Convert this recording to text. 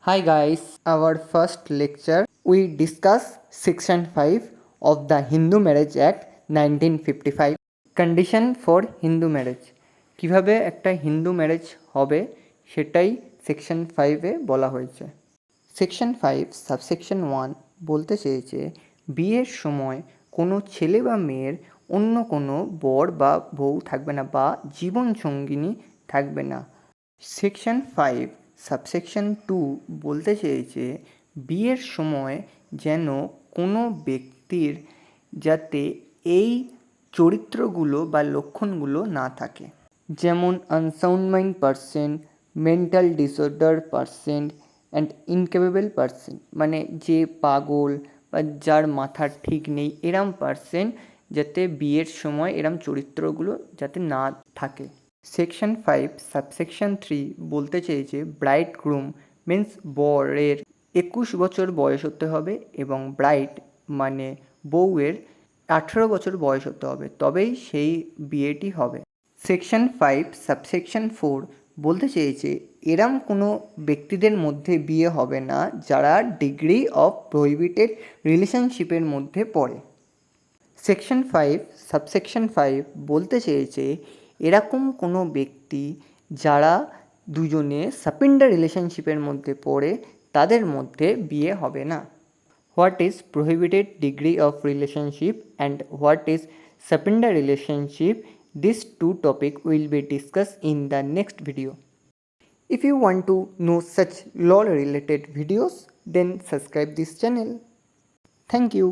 Hi guys, our first lecture we discuss section 5 of the Hindu Marriage Act 1955 condition for Hindu marriage কিভাবে একটা Hindu marriage হবে সেটাই section 5 এ বলা হয়েছে। Section 5 subsection 1 বলতে চেয়েছে বিয়ের সময় কোনো ছেলে বা মেয়ের অন্য কোনো বর বা বউ থাকবে না বা জীবন সঙ্গিনী থাকবে না। সেকশন 5 সাবসেকশন 2 বলতে চেয়েছে বিয়ের সময় যেন কোনো ব্যক্তির যাতে এই চরিত্রগুলো বা লক্ষণগুলো না থাকে, যেমন unsound mind person, mental disorder person and incapable person, মানে যে পাগল বা যার মাথার ঠিক নেই এরম পারসন যাতে বিয়ের সময় এরম চরিত্রগুলো যাতে না থাকে। সেকশন 5 সাবসেকশন 3 বলতে চেয়েছে ব্রাইড গ্রুম মিন্স বরের 21 বছর বয়স হতে হবে এবং ব্রাইড মানে বউয়ের 18 বছর বয়স হতে হবে, তবেই সেই বিয়েটি হবে। সেকশন 5 সাবসেকশন 4 বলতে চেয়েছে এরম কোনো ব্যক্তিদের মধ্যে বিয়ে হবে না যারা ডিগ্রি অফ প্রহিবিটেড রিলেশনশিপের মধ্যে পড়ে। সেকশন 5 সাবসেকশন 5 বলতে চেয়েছে এরকম কোনো ব্যক্তি যারা দুজনে সাপিন্ডা রিলেশনশিপের মধ্যে পড়ে তাদের মধ্যে বিয়ে হবে না। What is prohibited degree of relationship and what is sapinda relationship, these two topics will be discussed in the next video. If you want to know such law related videos, then subscribe this channel. Thank you.